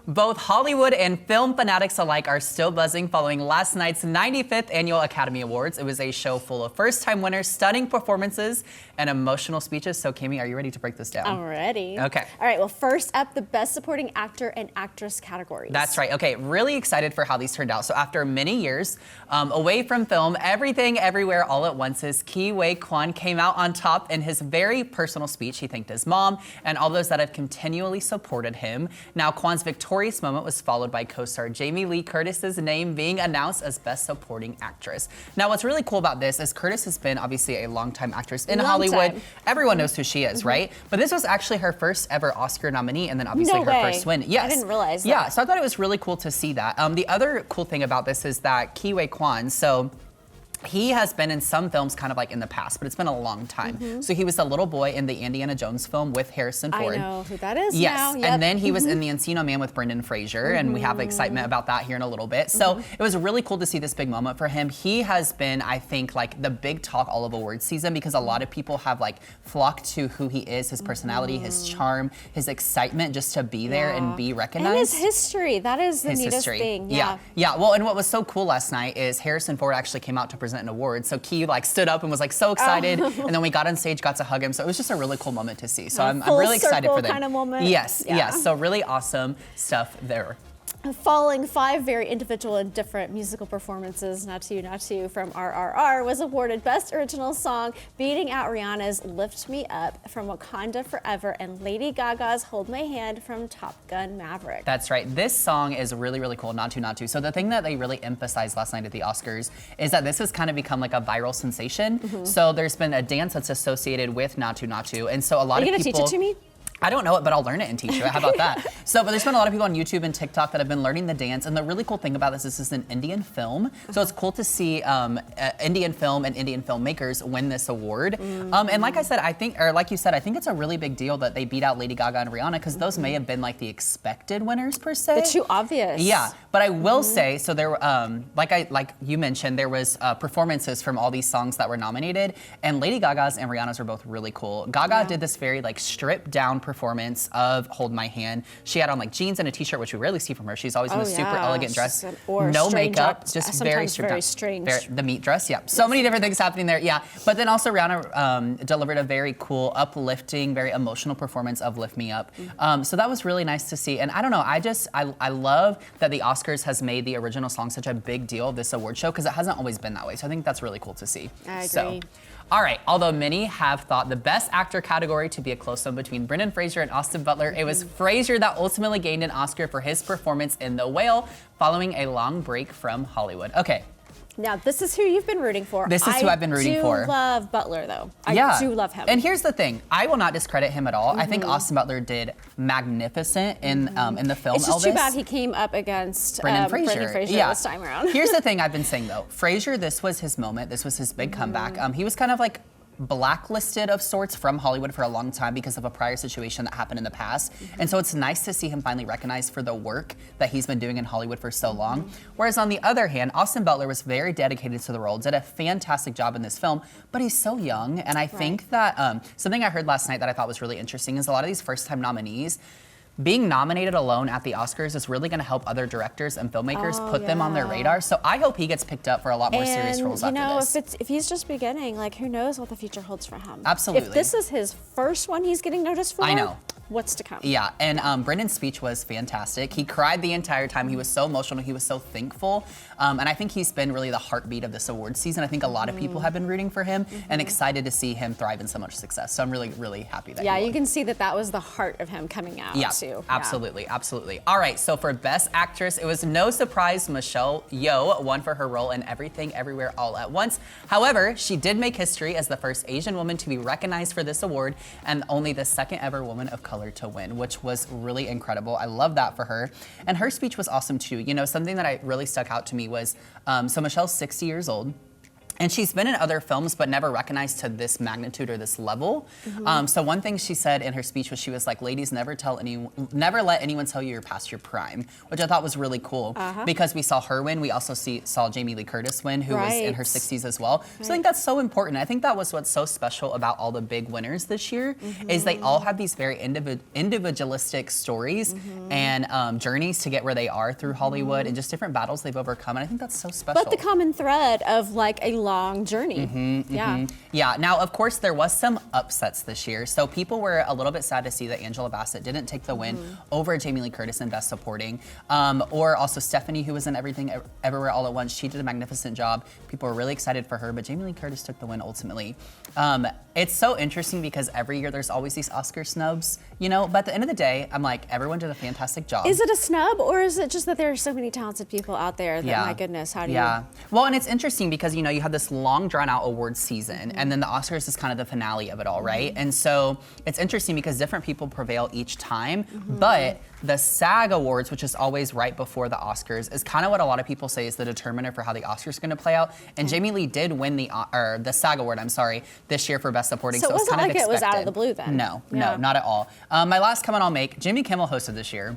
Both Hollywood and film fanatics alike are still buzzing following last night's 95th Annual Academy Awards. It was a show full of first-time winners, stunning performances, and emotional speeches. So, Kami, are you ready to break this down? I'm ready. Okay. All right, well, first up, the Best Supporting Actor and Actress categories. That's right. Okay, really excited for how these turned out. So after many years away from film, Everything, Everywhere, All at Once's Ke Huy Quan came out on top in his very personal speech. He thanked his mom and all those that have continually supported him. Now, Kwan's victorious moment was followed by co-star Jamie Lee Curtis's name being announced as Best Supporting Actress. Now, what's really cool about this is Curtis has been obviously a longtime actress in Hollywood. Everyone knows who she is, right? But this was actually her first ever Oscar nominee, and then obviously her first win. Yes. I didn't realize that. Yeah, so I thought it was really cool to see that. The other cool thing about this is that Ke Huy Quan, so he has been in some films kind of like in the past, but it's been a long time. So he was the little boy in the Indiana Jones film with Harrison Ford. I know who that is now. Yep. And then he was in the Encino Man with Brendan Fraser, and we have excitement about that here in a little bit. So it was really cool to see this big moment for him. He has been, I think, like the big talk all of awards season because a lot of people have like flocked to who he is, his personality, his charm, his excitement just to be there and be recognized. And his history. That is the neatest thing. Yeah. Well, and what was so cool last night is Harrison Ford actually came out to present an award. So Ke like stood up and was like so excited, and then we got on stage, got to hug him. So it was just a really cool moment to see. So I'm really excited for them. Kind of moment. Yes. So really awesome stuff there. Following 5 very individual and different musical performances, Not To from RRR was awarded Best Original Song, beating out Rihanna's Lift Me Up from Wakanda Forever and Lady Gaga's Hold My Hand from Top Gun Maverick. That's right. This song is really, really cool, Not To. So the thing that they really emphasized last night at the Oscars is that this has kind of become like a viral sensation. So there's been a dance that's associated with Not To. And so a lot of people— Are you gonna teach it to me? I don't know it, but I'll learn it and teach you it. How about that? But there's been a lot of people on YouTube and TikTok that have been learning the dance. And the really cool thing about this is an Indian film. So it's cool to see Indian film and Indian filmmakers win this award. And like I said, I think it's a really big deal that they beat out Lady Gaga and Rihanna because those may have been like the expected winners per se. The too obvious. Yeah, but I will say, so there, like you mentioned, there was performances from all these songs that were nominated, and Lady Gaga's and Rihanna's were both really cool. Gaga did this very like stripped down performance of Hold My Hand. She had on like jeans and a t-shirt, which we rarely see from her. She's always in a super elegant dress, no makeup, just very strange. The meat dress, yeah. So many different things happening there, yeah. But then also Rihanna delivered a very cool, uplifting, very emotional performance of Lift Me Up. So that was really nice to see. And I don't know, I love that the Oscars has made the original song such a big deal of this award show because it hasn't always been that way. So I think that's really cool to see. I agree. So, all right, although many have thought the Best Actor category to be a close one between Brendan Fraser and Austin Butler, it was Fraser that ultimately gained an Oscar for his performance in The Whale following a long break from Hollywood. Okay. Now, this is who you've been rooting for. This is who I've been rooting for. I do love Butler, though. I do love him. And here's the thing. I will not discredit him at all. I think Austin Butler did magnificent in the film It's just Elvis. too bad he came up against Brendan Fraser this time around. Here's the thing I've been saying, though. Fraser, this was his moment. This was his big comeback. He was kind of like blacklisted of sorts from Hollywood for a long time because of a prior situation that happened in the past. And so it's nice to see him finally recognized for the work that he's been doing in Hollywood for so long. Whereas on the other hand, Austin Butler was very dedicated to the role, did a fantastic job in this film, but he's so young. And I think that something I heard last night that I thought was really interesting is a lot of these first-time nominees, being nominated alone at the Oscars is really going to help other directors and filmmakers put them on their radar. So I hope he gets picked up for a lot more serious roles after this. And if he's just beginning, like who knows what the future holds for him. Absolutely. If this is his first one he's getting noticed for, I know. What's to come. Yeah, and Brendan's speech was fantastic. He cried the entire time. He was so emotional. He was so thankful. And I think he's been really the heartbeat of this award season. I think a lot of people have been rooting for him and excited to see him thrive in so much success. So I'm really, really happy that he won. You can see that was the heart of him coming out too. Absolutely. All right, so for Best Actress, it was no surprise Michelle Yeoh won for her role in Everything, Everywhere, All at Once. However, she did make history as the first Asian woman to be recognized for this award and only the second ever woman of color to win, which was really incredible. I love that for her. And her speech was awesome too. You know, something that really stuck out to me was, so Michelle's 60 years old. And she's been in other films, but never recognized to this magnitude or this level. So one thing she said in her speech was, she was like, "Ladies, never let anyone tell you you're past your prime," which I thought was really cool because we saw her win. We also saw Jamie Lee Curtis win, who was in her 60s as well. So I think that's so important. I think that was what's so special about all the big winners this year is they all have these very individualistic stories and journeys to get where they are through Hollywood and just different battles they've overcome. And I think that's so special. But the common thread of like a long journey. Yeah. Now, of course, there was some upsets this year. So people were a little bit sad to see that Angela Bassett didn't take the win over Jamie Lee Curtis in Best Supporting, or also Stephanie, who was in Everything Everywhere All at Once. She did a magnificent job. People were really excited for her, but Jamie Lee Curtis took the win ultimately. It's so interesting because every year there's always these Oscar snubs, you know, but at the end of the day, I'm like, everyone did a fantastic job. Is it a snub, or is it just that there are so many talented people out there that, my goodness, how do you? Well, and it's interesting because, you know, you have this long drawn out awards season and then the Oscars is kind of the finale of it all, right? And so it's interesting because different people prevail each time, but the Sag Awards, which is always right before the Oscars, is kind of what a lot of people say is the determiner for how the Oscars are going to play out. And Jamie Lee did win the Sag Award, this year for Best Supporting. So it wasn't kind of like it was out of the blue then? No, not at all. My last comment I'll make, Jimmy Kimmel hosted this year.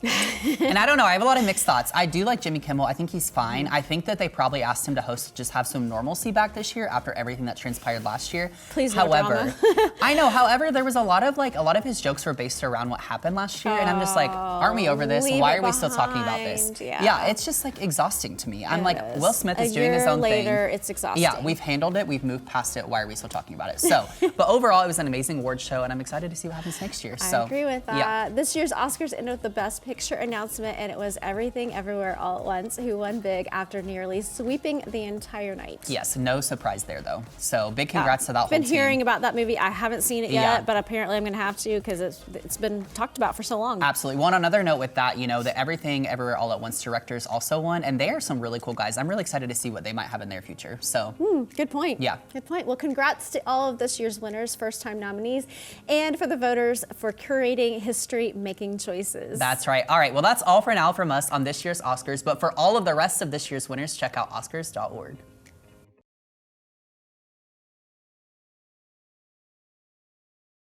And I don't know, I have a lot of mixed thoughts. I do like Jimmy Kimmel. I think he's fine. I think that they probably asked him to host, just have some normalcy back this year after everything that transpired last year. Please, no drama. I know, however, there was a lot of his jokes were based around what happened last year. And I'm just like, aren't we over this? Why are we still talking about this? Yeah, it's just like exhausting to me. I'm like, Will Smith is doing his own thing. A year later, it's exhausting. Yeah, we've handled it. We've moved past it. Why are we still talking about it? So, but overall, it was an amazing award show, and I'm excited to see what happens next year. I agree with that. This year's Oscars ended with the Best Picture announcement, and it was Everything Everywhere All at Once, who won big after nearly sweeping the entire night. Yes, no surprise there though. So big congrats to that whole team. I've been hearing about that movie. I haven't seen it yet, but apparently I'm going to have to because it's been talked about for so long. Absolutely. Well, on another note with that, you know, the Everything Everywhere All at Once directors also won, and they are some really cool guys. I'm really excited to see what they might have in their future. So good point. Yeah. Good point. Well, congrats to all of this year's winners, first-time nominees, and for the voters for curating history-making choices. That's right. All right. Well, that's all for now from us on this year's Oscars. But for all of the rest of this year's winners, check out Oscars.org.